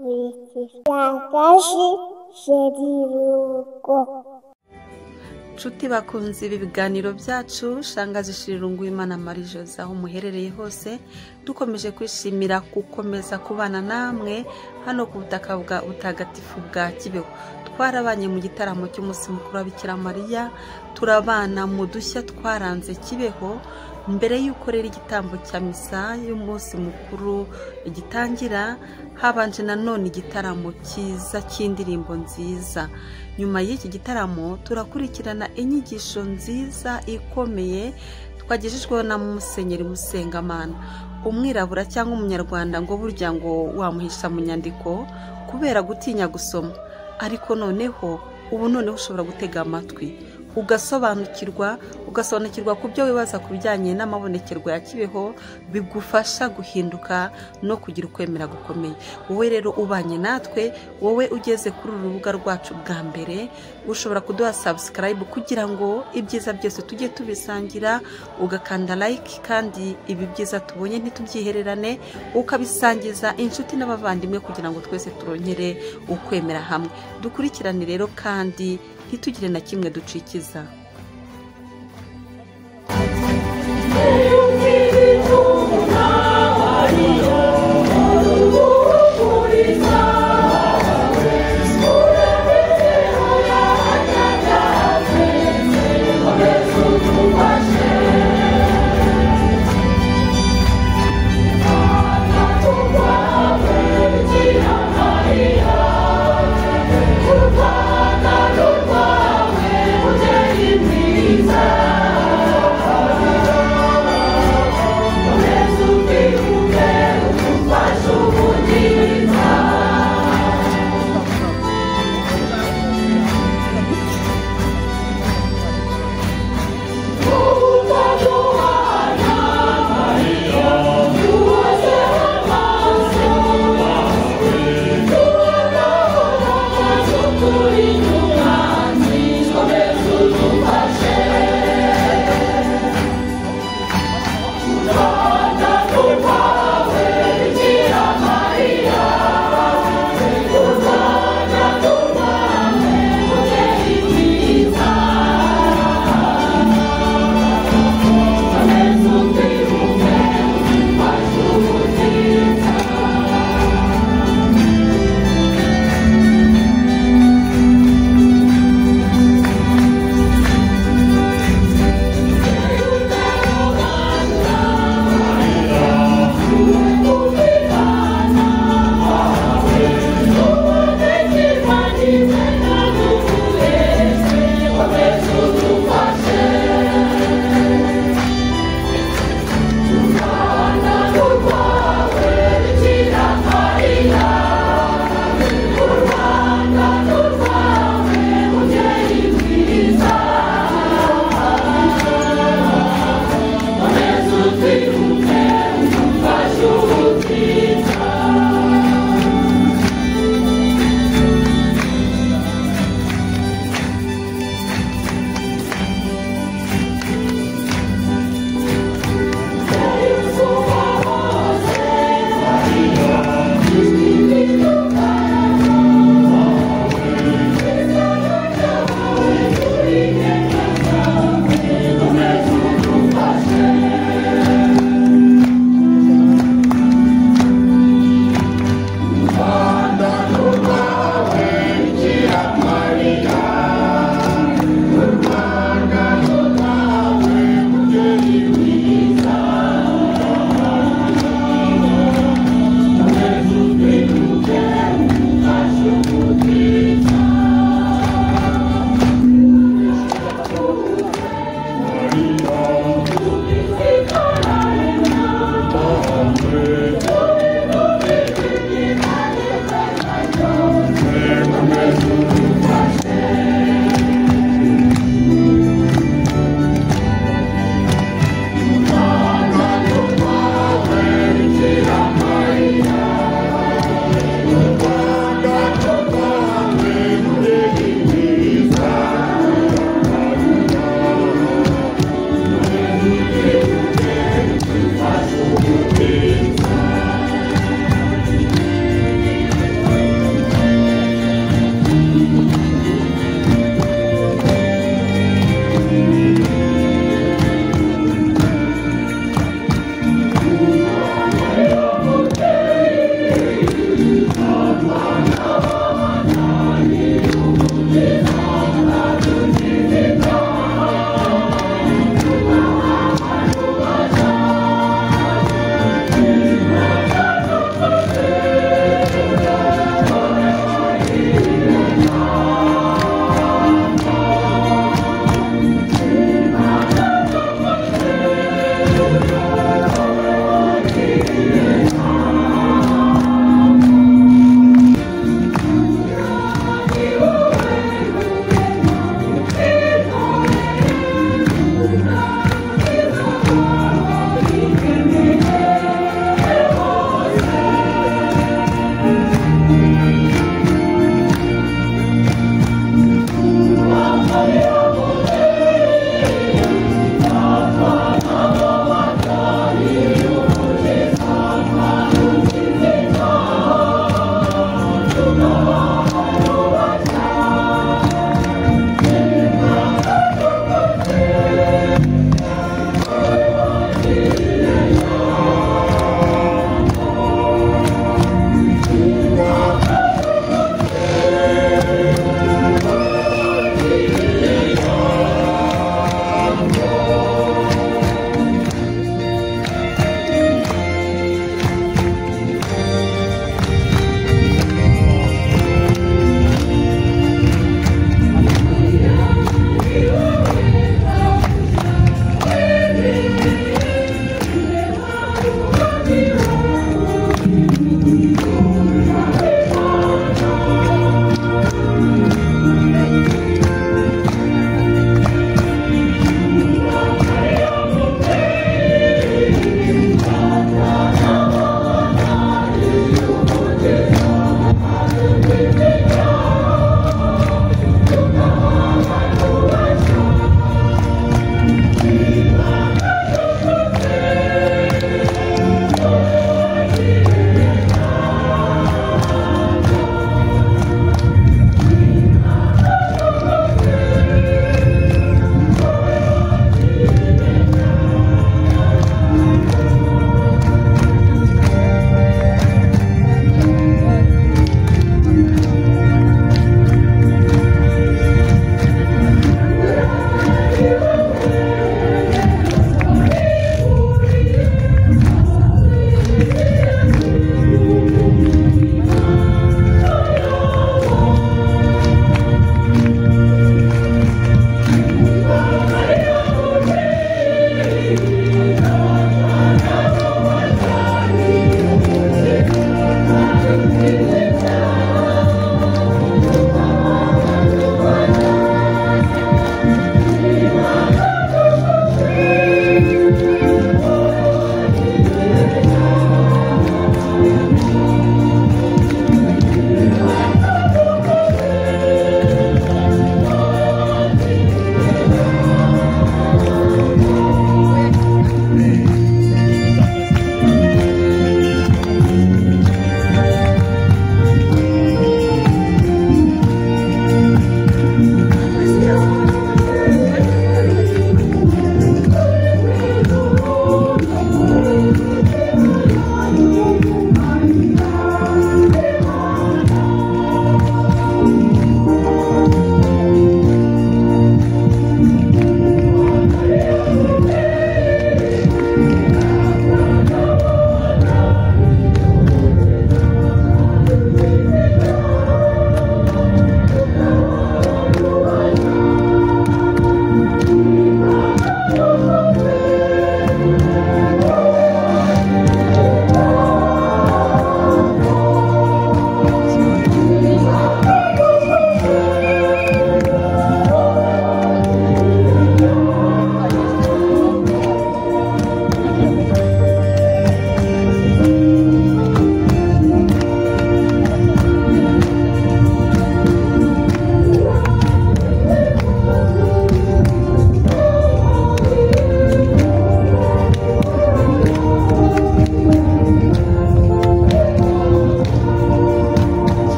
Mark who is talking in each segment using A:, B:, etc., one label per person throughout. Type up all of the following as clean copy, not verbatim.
A: Yakashi Shediruko.
B: Nshuti bakunze ibi biganiro byacu, Shangazi Shirirungu Imana Marie Jose aho muherereye hose, dukomeje kwishimira gukomeza kubana namwe hano ku butaka bwa butagatifu bwa Kibeho. Twarabanye mu gitaramo cy'umunsi mukuru wa Bikira Mariya, turabana mu dushya twaranze Kibeho. Mbere y'uko rero igitambo cya misa y'umunsi mukuru gitangira, habanje nanone igitaramo cyiza cy'indirimbo nziza. Nyuma y'iki gitaramo turakurikirana inyigisho nziza ikomeye twagejejweho na Musenyeri Musengamana, umwirabura cyangwa umunyarwanda ngo burya ngo wamuhisha mu nyandiko kubera gutinya gusoma, ariko noneho ushobora gutega amatwi ugasobanukirwa ku byo wibaza ku bijyanye n'amabonekerwa ya Kibeho, bigufasha guhinduka no kugira ukwemera gukomeye. Wowe rero ubanye natwe, wowe ugeze kuri uru rubuga rwacu bwa mbere, ushobora kuduha subscribe kugira ngo ibyiza byose tujye tubisangira, ugakanda like, kandi ibi byiza tubonye ntitubyihererane, ukabisangiza inshuti n'abavandimwe kugira ngo twese turongere ukwemera hamwe. Dukurikirane rero kandi ntitugire na kimwe ducikiza.
C: Thank you.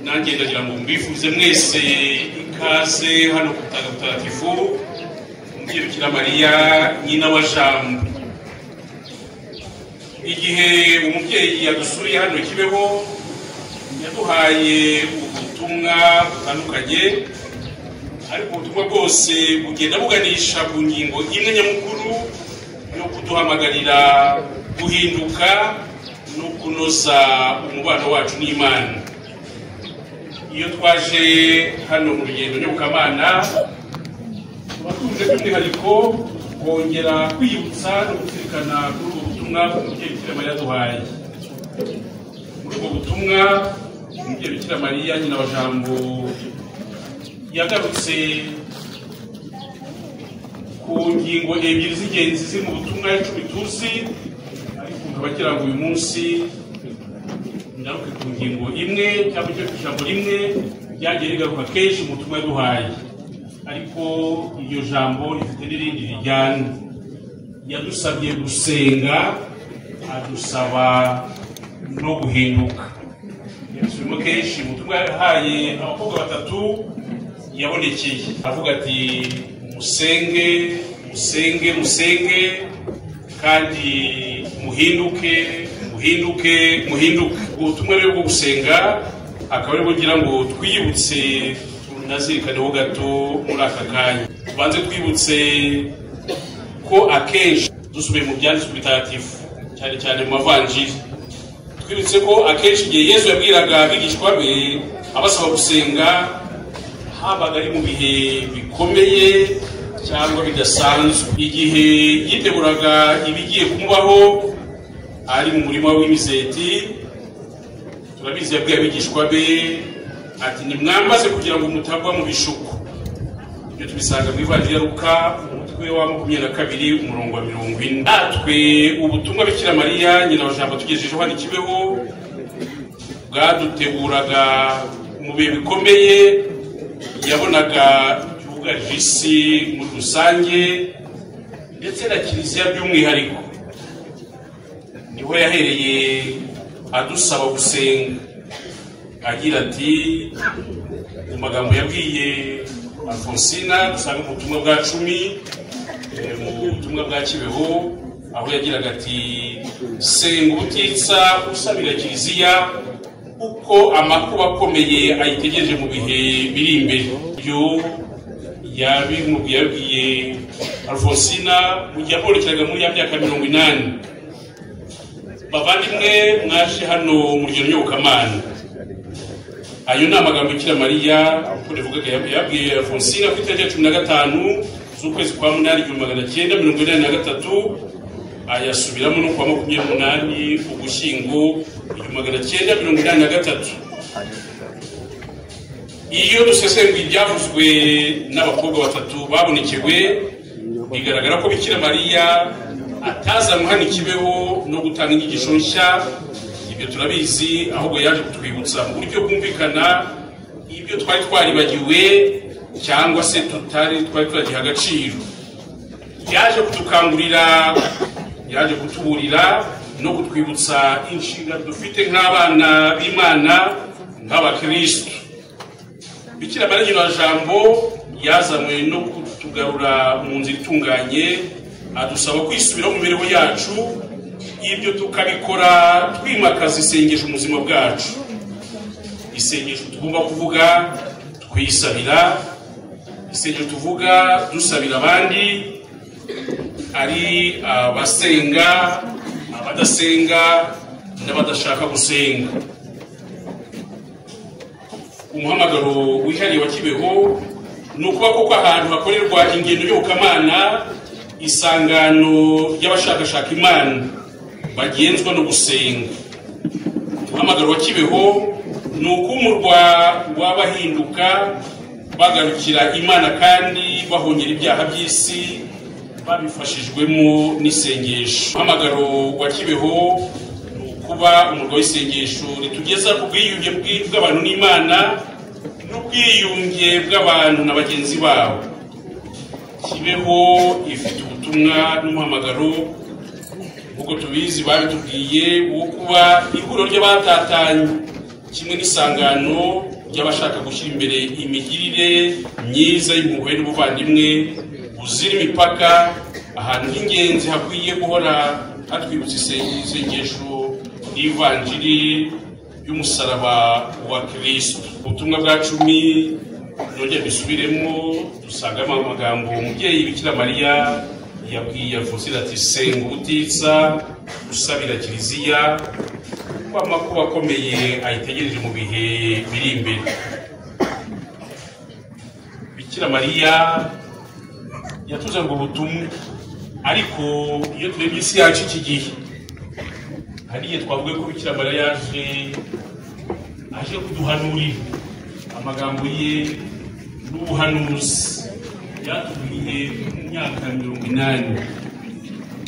A: nanjye ndagira ngo mbifuze mwese ikaze hano ku Mutagatifu umubyeyi Bikira Mariya nyina wa Jambo. Igihe umubyeyi yadusuye hano Kibeho yaduhaye ubutumwa butandukanye, ariko ubutumwa bwose bugenda buganisha ku ngingo imwe nyamukuru yo kuduhamagarira guhinduka no kunoza umubano wacu n'Imana. Iyo twaje hano mu rugendo nyobokamana tubatunze by'umwihariko kongera kwibutsa no kuzirikana kuri ubwo butumwa umubyeyi Bikira Mariya yaduhaye. Muri ubwo butumwa umubyeyi Bikira Mariya nyina wa Jambo yagarutse ku ngingo ebyiri z'ingenzi ziri mu butumwa 10 tuzi, ariko nkabakira ngo uyu munsi ndaruke ku ngingo imwe cyangwa ijambo rimwe ryagiye rigaruka kenshi mu butumwa yaduhaye, ariko iryo jambo rifite n'irindi rijyana. Yadusabye gusenga, adusaba no guhinduka. Yasubiyemo kenshi mu butumwa yahaye abakobwa batatu yabonekeye avuga ati musenge musenge musenge kandi muhinduke muhinduke muhinduke. Ubutumwa rero bwo gusenga akaba ari bugira ngo twiyibutse tunazirikaneho gato muri aka kanya. Tubanze twibutse ko akenshi dusubiye mu byanditswe bitagatifu cyane cyane mu mavanjiri, twibutse ko akenshi igihe Yesu yabwiraga abigishwa be abasaba gusenga habaga ari mu bihe bikomeye cyangwa bidasanzwe. Igihe yiteguraga ibigiye kumubaho ari mu murima w'imizeti, turabizi yabwiye abigishwa be ati nimwambaze kugira ngo mutagwa mu bishuko. Ibyo tubisanga mu Ivanjiri ya Luka umutwe wa 22 umurongo wa 40. Natwe ubutumwa Bikira Mariya nyina wa Jambo tugejejeho hano Kibeho bwaduteguraga mu bihe bikomeye yabonaga cyugarije isi muri rusange ndetse na Kiliziya by'umwihariko. Niho yahereye adusaba gusenga agira ati mu magambo yabwiye Alfonsina dusanga mu butumwa bwa 10 mu butumwa bwa Kibeho, aho yagiraga ati senga ubutitsa usabira Kiliziya uko amakuba akomeye ayitegereje mu bihe biri imbere. Ibyo yabwiye Alfonsina mu gihe akurikiraga muri ya myaka 80. Bavandimwe mwaje hano mu rugendo nyobokamana, ayo ni amagambo Bikira Mariya uko rivugaga yabwiye Alfonsina ku itariki 15 z'ukwezi kwa 8 1983, ayasubiramo no kwa 28 Ugushyingo 1983. Iyo dusesenguye ibyavuzwe n'abakobwa batatu babonekewe, bigaragara ko Bikira Mariya atazanywe hano Kibeho no gutanga inyigisho nshya. Ibyo turabizi, ahubwo yaje kutwibutsa mu buryo bwumvikana ibyo twari twaribagiwe cyangwa se twari turagiha agaciro. Yaje kutukangurira, yaje kutuburira no kutwibutsa inshingano dufite nk'abana b'Imana nk'abakristo. Bikira Mariya nyina wa Jambo yazanywe no kutugarura mu nzira itunganye, adusaba kwisubira mu mibereho yacu. Ibyo tukabikora twimakaza isengesho mu buzima bwacu, isengesho tugomba kuvuga twisabira, isengesho tuvuga dusabira abandi, ari abasenga, abadasenga n'abadashaka gusenga. Umuhamagaro wihariye wa Kibeho ni ukuba koko ahantu hakorerwa ingendo nyobokamana, isangano y'abashakashaka Imana bagenzwa no gusenga. Umuhamagaro wa Kibeho ni ukumurwa w'abahinduka bagarukira Imana kandi bahongera ibyaha by'isi babifashijwemo n'isengesho. Umuhamagaro wa Kibeho ni ukuba umurwa w'isengesho ritugeza ku bwiyunge bw'abantu n'Imana n'ubwiyunge bw'abantu na bagenzi babo. Kibeho ifite ubutumwa n'umuhamagaro uko tubizi babitubwiye wo kuba ihuriro ry'abatatanye kimwe n'isangano y'abashaka gushyira imbere imigirire myiza y'impuhwe n'ubuvandimwe buzira imipaka ahantu h'ingenzi hakwiye guhora hatwibutsa isengesho n'ivanjiri y'umusaraba wa Kristo. Ubutumwa bwa 10 nongeye bisubiremo dusangamo amagambo umubyeyi Bikira Mariya yabwiye Alphonsine ati senga ubutitsa usabira kiliziya ko amakuba akomeye ayitegereje mu bihe biri imbere. Bikira Mariya yatuze ngo ubutumwa, ariko iyo turebye isi yacu iki gihe hariye twavuga ko Bikira Mariya aje kuduhanurira amagambo ye n'ubuhanuzi yatubwiye mu myaka 80.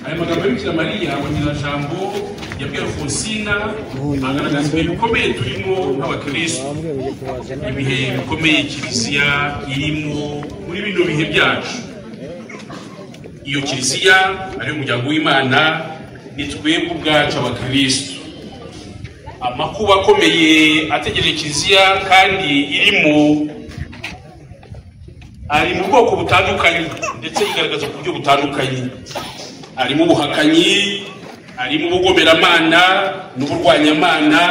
A: Aya magambo ya Bikira Mariya abonera jambo yabwiye Alphonsine agaragaza ibintu bikomeye turimo nk'abakristo, ibihe bikomeye kiliziya irimo muri bino bihe byacu. Iyo kiliziya ari umuryango w'Imana ni twebwe ubwacu abakristo. Amakuba akomeye ategereje kiliziya kandi irimo ari mu bwoko butandukanye ndetse igaragaza ku buryo butandukanye. Arimo ubuhakanyi, arimo ubugomeramana n'uburwanyamana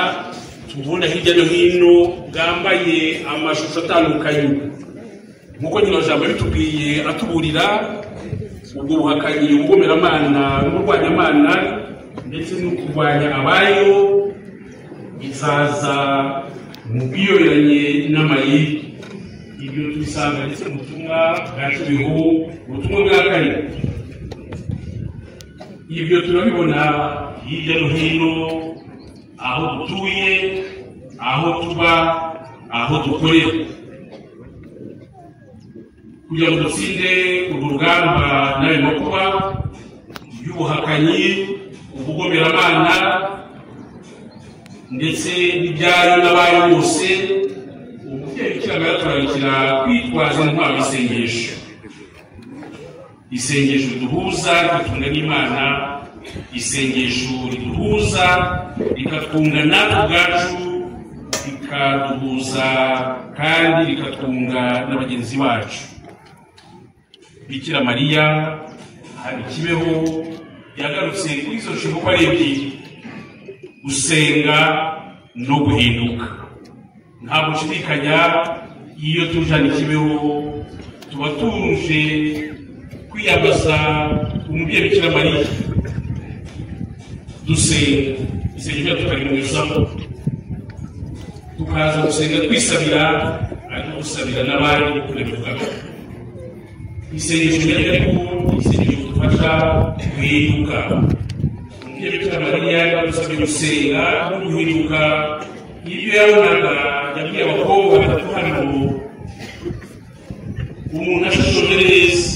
A: tubona hirya no hino bwambaye amashusho atandukanye. Nk'uko nyina jambo bitubwiye atuburira ubwo buhakanyi, ubugomeramana n'uburwanyamana ndetse no kurwanya abayo bizaza mu bwiyoberanye n'amayeri. Ibyo tubisanga ndetse mu butumwa bwa Kibeho, ubutumwa bwa kane. Ibyo turabibona hirya no hino, aho dutuye, aho tuba, aho dukorera. Kugira ngo dutsinde urwo rugamba n'ayo makuba y'ubuhakanyi, ubugomeramana ndetse n'ibyayo n'abayo bose, umubyeyi Bikira Mariya turarikira kwitwaza intwaro y'isengesho. Isengesho riduhuza rikatunga n'Imana, isengesho riduhuza rikatunga natwe ubwacu, rikaduhuza kandi rikatunga n'abagenzi bacu. Bikira Mariya hari Kibeho yagarutse kuri izo nshinga ari ebyiri: gusenga no guhinduka. Ntabwo nshidikanya iyo tujana Kibeho tuba tuje kwiyambaza umubyeyi Bikira Mariya. Dusenga isengesho tukarimurizamo, tukaza gusenga twisabira, ariko gusabira n'abandi kureruka. Isengesho ariko isengesho dufasha guhinduka. Umubyeyi Bikira Mariya yadusabye gusenga no guhinduka. Ibyo yabonaga yabwiye abakobwa batatu hano, umuntu ashoje neza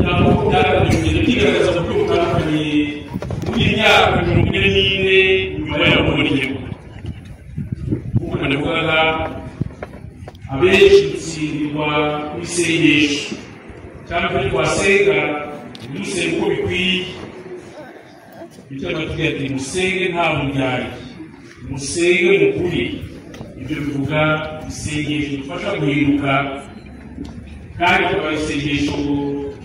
A: yamukunda yigaragaza ku buryo butandukanye muri myaka 44 nyuma yo kubona igihugu. Kuko ndavuga abenshi dutsindirwa kwisengesha cyangwa ko twasenga dusenga uko bikwiye. Bikira Mariya ati musenge nta muryari, musenge mukuri. Ibyo bivuga isengesho dufasha guhinduka kandi tukaba isengesho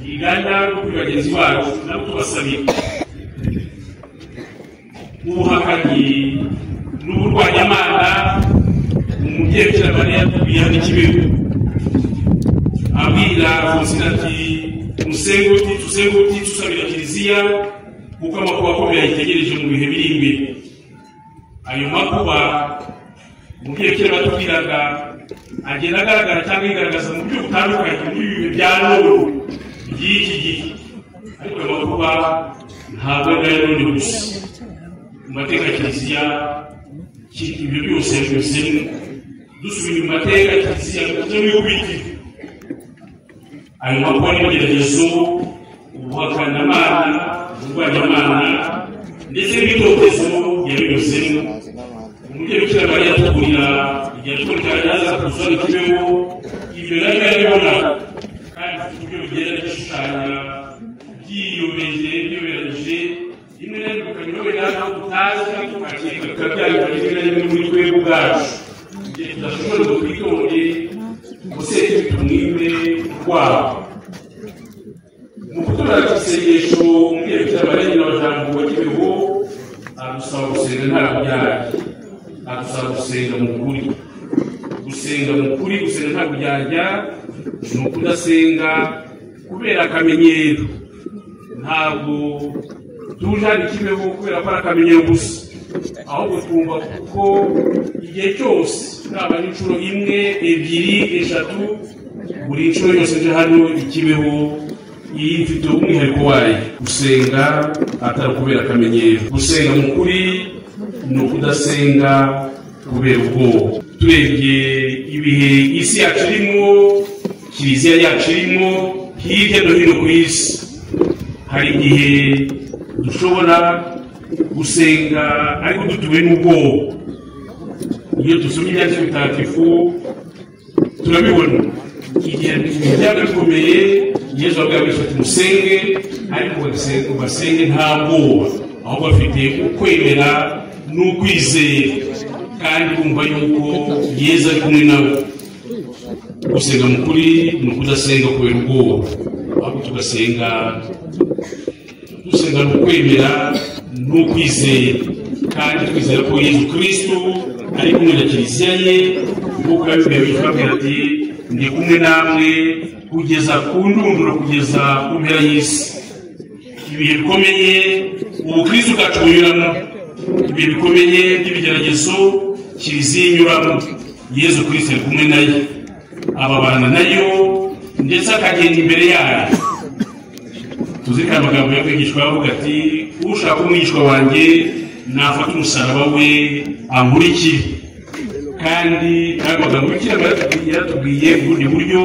A: rigana no kuri bagenzi bacu nabo tubasabira. Ubuhakanyi n'uburwanyamana umubyeyi Bikira Mariya yabwiye Kibeho abwira Alphonsine ati musenge uti tusabira kiliziya kuko amakuba akomeye ayitegereje mu bihe biri imbere. Ayo makuba umubyeyi Bikira Mariya atubwiraga agenda agaragara cyangwa yigaragaza mu buryo butandukanye muri ibi bya none by'iki gihe, ariko ayo makuba ntabwo ari none gusa. Mu mateka ya kiliziya ibyo byose byuzemo. Dusubira mu mateka ya kiliziya n'ububiti, ayo makuba n'ibigeragezo, ubuhakanamana, uburwanyamana ndetse n'ibitotezo yabinyuzemo. Umubyeyi Bikira Mariya atugurira igihe cyo kugaragaza kuzana Kibeho ibyo nabyo yabibona, kandi uburyo bigenda bishushanya byiyoberanije rimwe na rimwe ukanyobera naho utazi tukakeka byayo rimwe na rimwe muri twebwe ubwacu. tudashobora kwitonde gusenya tumwime kwabo mu kutura isengesho umubyeyi cy'abarenge n'abajambo bakibeho adusaba gusenga nta kubyara adusaba gusenga mu kuri gusenga mu kuri gusenga nta kubyarya ni ukudasenga kubera akamenyero ntabwo tuje hano ikibeho kubera ko ari akamenyero gusa ahubwo twumva ko igihe cyose naba n'inshuro imwe ebyiri eshatu buri nshuro yose nje hano ikibeho iyi mfite umwihariko wayo gusenga atari kubera akamenyero gusenga mu kuri ni ukudasenga kubera ubwoba turebye ibihe isi yacu irimo kiliziya yacu irimo hirya no hino ku isi hari igihe dushobora gusenga ariko dutuwe n'ubwoba iyo dusomye ibyanditswe bitagatifu turabibona igihe byabaga bikomeye Yesu abwira Yesu ati musenge ariko basenge nta bwoba aho bafite ukwemera n'ukwizera kandi bumva yuko Yesu ari kumwe nabo gusenga mu kuri ni ukudasenga kubera ubwoba ahubwo tugasenga dusenga n'ukwemera n'ukwizera kandi twizera ko Yesu Kristo ari kumwe na kiliziya ye nk'uko yabivuye bitubwira ati ndi kumwe namwe kugeza ku ndunduro kugeza ku mpera y'isi ibihe bikomeye ubukristo bwacu bunyuramo ibihe bikomeye by'ibigeragezo kiliziya inyuramo Yesu Kristo ari kumwe nayo ababana nayo ndetse akagenda imbere yayo tuzirikana amagambo y'abigishwa bavuga ati ushaka umwigishwa wanjye nafata umusaraba we ankurikire kandi ayo magambo yaratubwiye ubundi buryo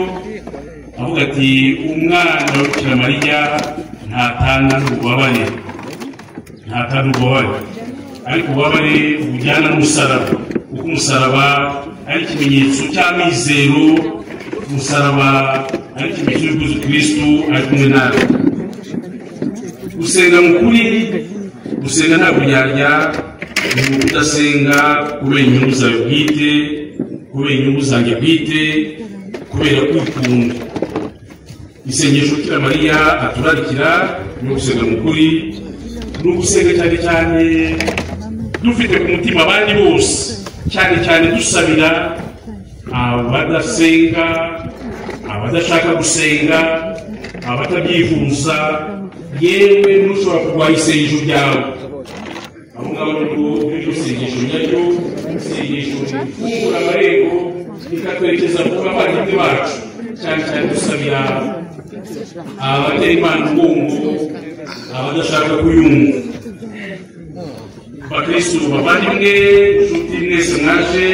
A: avuga ati umwana wa Bikira Mariya ntatanga n'ububabare ariko ububabare bujyana n'umusaraba kuko umusaraba ari ikimenyetso cy'amizero umusaraba ari ikimenyetso y'uko Kristo ari kumwe nawe gusenga mu kuri gusenga nta kuryarya ni ukudasenga kubera inyungu zawe bwite kubera inyungu zanjye bwite kubera kwikunda isengesho Bikira Mariya aturarikira no gusenga mu kuri no gusenga cyane cyane dufite ku mutima abandi bose cyane cyane dusabira abadasenga abadashaka gusenga abatabyifuza yewe n'ushobora kurwanya isengesho ryawe aho ngaho nubwo iryo sengesho nyaryo isengesho rifungura amarembo rikatwerekeza ku bavandimwe bacu cyane cyane dusabira abatera Imana umugongo abadashaka kuyumva bakristo bavandimwe inshuti mwese mwaje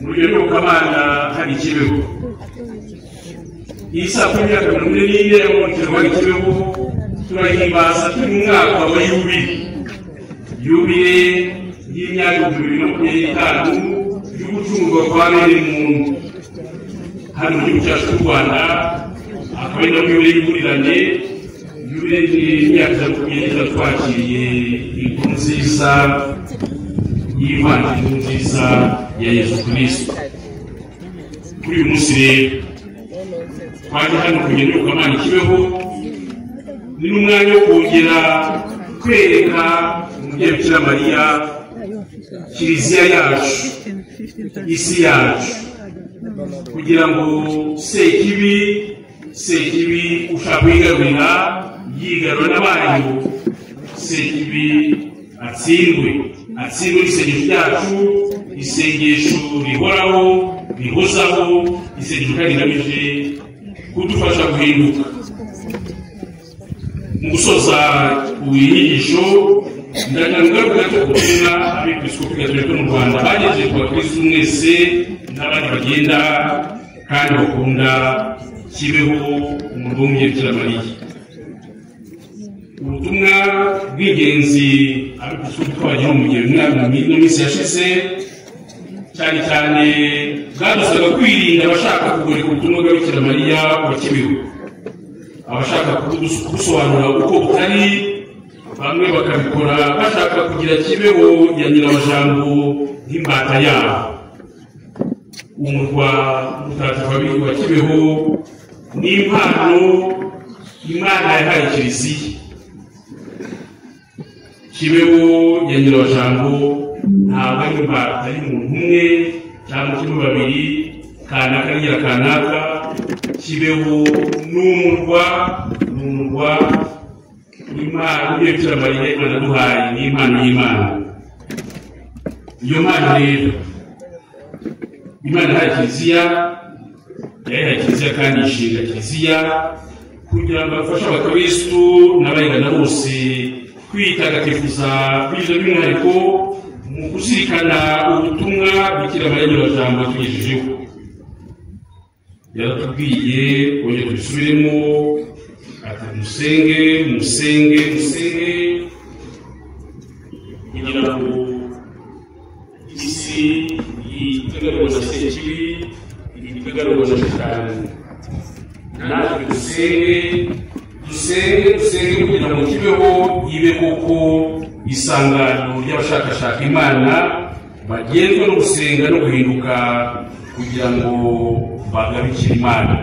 A: mu rugendo rw'Imana hari ikibeho iyi saa 24 y'abonekera ikibeho turahimbaza turi mu mwaka wa yubile y'imyaka 2025 y'ugucungurwa kwa bene muntu hano mu gihugu cyacu cy'u Rwanda akaba ari nayo yubile y'imburirane yubile y'imyaka 20 twakiriye inkuru nziza y'Imana nziza ya Yesu Kristo kuri uyu munsi rero twaje hano kugenda Imana ikibeho ni n'umwanya wo kongera kwereka umubyeyi Bikira Mariya kiliziya yacu isi yacu kugira ngo sekibi ushaka kwigarurira yigarura n'abanyu sekibi atsindwe n'isengesho ryacu isengesho rihoraho rihozaho isengesho kandi rigamije kudufasha guhinduka mu gusoza uwiyigisho ndagangaruka gato kugira abepiskopi gatolika mu Rwanda bagejeje ku bakristo mwese n'abandi bagenda kandi bakunda kibeho umurwa w'umubyeyi Bikira Mariya ubutumwa bw'ingenzi abepiskopi twagira mu gihe no minsi yashize cyane cyane bwadusaga kwirinda abashaka kugoreka ubutumwa bwa Bikira Mariya wa Kibeho abashaka kubusobanura uko butari bamwe bakabikora bashaka kugira Kibeho ya Nyirabajambo nk'imbata yabo umurwa mutagatifu wa Kibeho n'impano Imana yahaye Kiliziya. Kibeho ya Nyirabajambo ntabwo ari imbata y'umuntu umwe cyangwa kimwe babiri kanaka n'igira kanaka. Kibeho n'umurwa Imana iyo Bikira Mariya Imana duhaye n'impano y'Imana. Iyo mpano rero Imana yahaye Kiliziya, yahaye Kiliziya kandi ishinga Kiliziya kugira ngo afashe abakristu n'abayigana bose kwitagatifuza bizo by'umwihariko mu kuzirikana ubutumwa Bikira Mariya Nyirabajambo yatugejejeho. Yaratubwiye kongera tubisubiremo ati musenge kugira ngo isi itagaragwa na Sekibi, itagaragwa na Shitani. Natwe dusenge kugira ngo Kibeho ibe koko isangano ry'abashakashaka Imana bagenzwe no gusenga no guhinduka kugira ngo bagabikire Imana.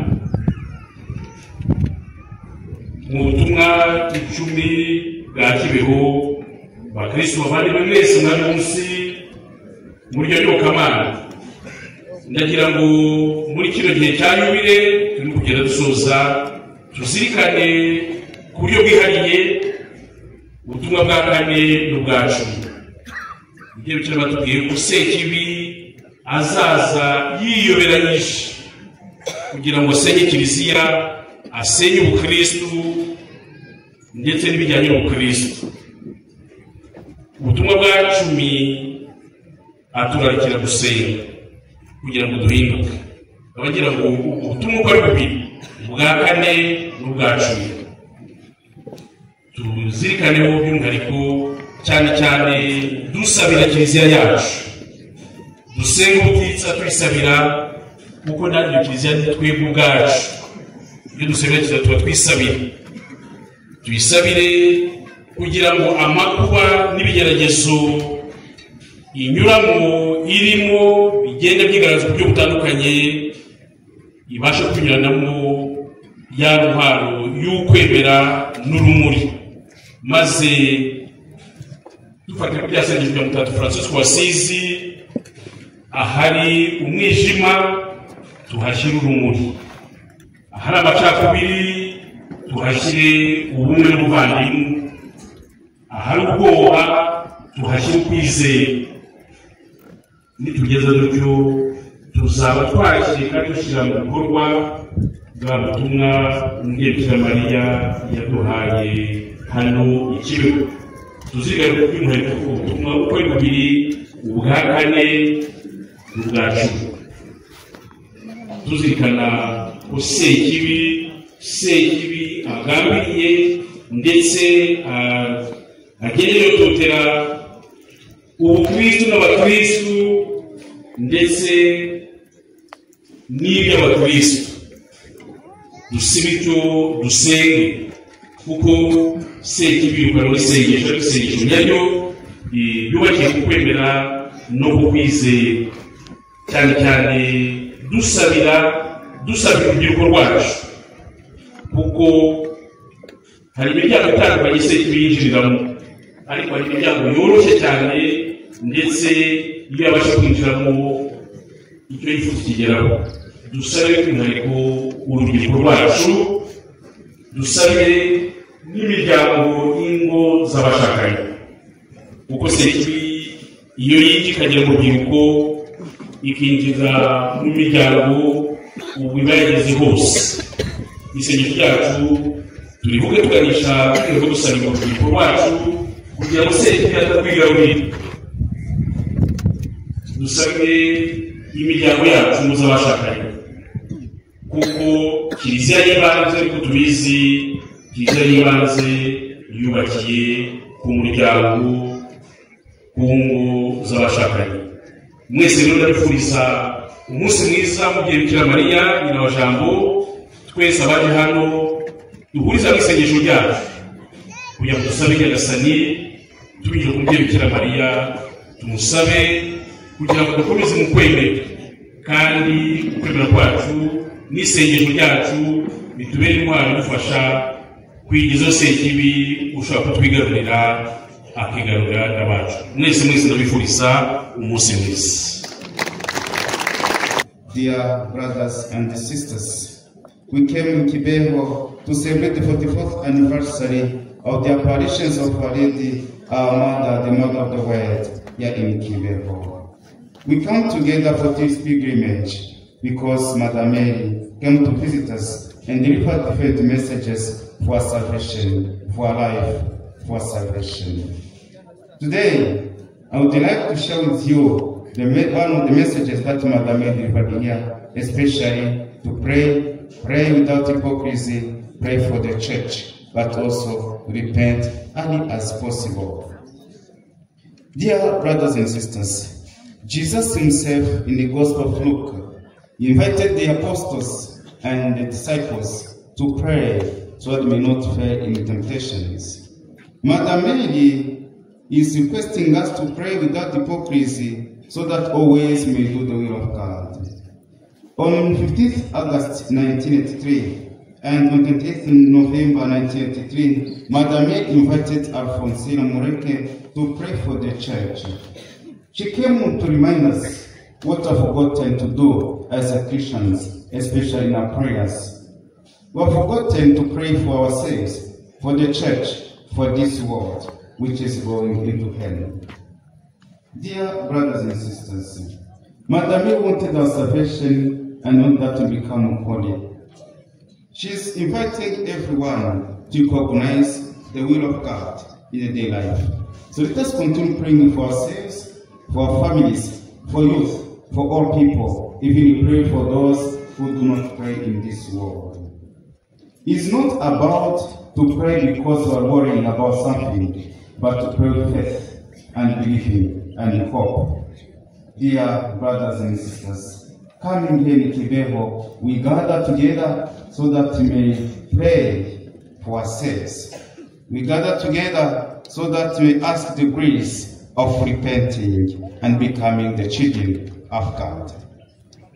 A: Mu butumwa 10 bwa Kibeho bakristo bavandimwe mwese mwari munsi muri ryo nyobokamana, ndagira ngo muri kino gihe cya yubile turi kugenda dusoza tuzirikane ku buryo bwihariye ubutumwa bwa 4 n'ubwa 10. Ibyo Bikira batubwiye ko Sekibi azaza yiyoberanyije kugira ngo asenye Kiliziya, asenye ubukristu ndetse n'ibijyanye n'ubukristu. Ubutumwa bwa 10 aturarikira gusenga kugira ngo duhinduke. Abagira ngo ubutumwa uko ari bubiri, ubwa 4 n'ubwa 10 tuzirikaneho by'umwihariko cyane cyane dusabira Kiliziya yacu. Dusenga ubutitsa tuyisabira kuko natwe Kiliziya ni twebwe ubwacu. Iyo dusabira Kiliziya tuba tuyisabire kugira ngo amakuba n'ibigeragezo inyuramo irimo bigenda byigaragaza ku buryo butandukanye ibasha kunyuranamo ya ntwaro y'ukwemera n'urumuri, maze dufate ku byasengesho bya Mutagatifu Francisco w'Asizi, ahari umwijima tuhashyire urumuri, ahari amacakubiri tuhashyire ubumwe n'ubuvandimwe, ahari ubwoba tuhashyire ukwizera. Nitugeza dutyo tuzaba twakiriye kandi dushyira mu bikorwa bwa butumwa Bikira Mariya yaduhaye hano i Kibeho. Tuzirikane by'umwihariko ubutumwa uko ari bubiri, ubwa 4 n'ubwa 10. Tuzirikana ko Sekibi agambiriye ndetse ageneye gutotera ubukristu n'abakristu ndetse n'iby'abakristu. Dusibe icyo dusenge kuko Sekibi yirukana isengesho nyaryo yubakiye ku kwemera no ku kwizera, cyane cyane dusabira urubyiruko rwacu kuko hari imiryango itandukanye Sekibi yinjiriramo, ariko hari imiryango yoroshye cyane ndetse iyo yabasha kwinjiramo icyo yifuza kigeraho. Dusabe by'umwihariko urubyiruko rwacu, dusabe n'imiryango y'ingo z'abashakanye kuko Sekibi iyo yinjiye ikagera mu rubyiruko ikinjiza mu miryango ubu iba yageze hose. Isengesho ryacu turivuge tuganisha rwo gusabira urubyiruko rwacu kugira ngo Sekibi atatwigarurira. Dusabe imiryango yacu muzabashakanye kuko Kiliziya y'ibanze ariko tubizi Kiliziya y'ibanze yubakiye ku muryango, ku ngo z'abashakanye. Mwese rero ndabifuriza umunsi mwiza mu gihe Bikira Mariya Nyirabajambo. Twese abaje hano duhuriza mu isengesho ryacu kugira ngo dusabe Nyagasani tubije ku gihe Bikira Mariya, tumusabe kugira ngo dukomeze mu kwemera kandi ukwemera kwacu n'isengesho ryacu bitubere intwaro idufasha kwigiza sekibi ushobora kutwigarurira akigarurira n'abacu. Mwese ndabifuriza umunsi mwiza.
C: Dear brothers and sisters, we came in Kibeho to celebrate the 44th anniversary of the apparitions of Our Lady, our Mother, the Mother of the World, here in Kibeho. We come together for this pilgrimage because Mother Mary came to visit us and delivered different messages for salvation, for life, for salvation. Today, I would like to share with you one of the messages that Mother Mary delivered here, especially to pray without hypocrisy, pray for the church, but also repent early as possible. Dear brothers and sisters, Jesus himself in the Gospel of Luke invited the apostles and the disciples to pray so that they may not fall in temptations. Mother Mary is requesting us to pray without hypocrisy so that always may do the will of God. On 15th August 1983 and on 28th November 1983, Mother Mary invited Alfonsina Moreke to pray for the church. She came to remind us what we have forgotten to do as Christians, especially in our prayers. We have forgotten to pray for ourselves, for the church, for this world, which is going into hell. Dear brothers and sisters, Mother Mary wanted our salvation and want that to become holy. She is inviting everyone to recognize the will of God in their daily life. So let us continue praying for ourselves, for our families, for youth, for all people, even pray for those who do not pray in this world. It's not about to pray because we are worrying about something, but to pray with faith and believing and hope. Dear brothers and sisters, coming here in Kibeho, we gather together so that we may pray for ourselves. We gather together so that we ask the grace of repenting and becoming the children of God.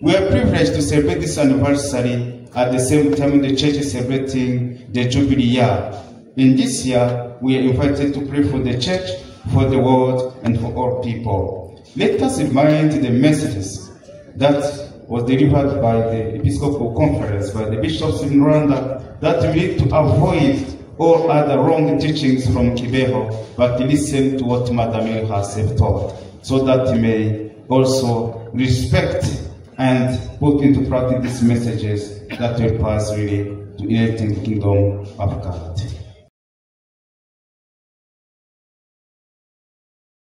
C: We are privileged to celebrate this anniversary at the same time the church is celebrating the Jubilee year. In this year, we are invited to pray for the church, for the world, and for all people. Let us remind the messages that was delivered by the Episcopal Conference, by the bishops in Rwanda, that we need to avoid all other wrong teachings from Kibeho, but listen to what Mother Mary has taught, so that we may also respect and put into practice these messages that will pass really to inherit the kingdom of God.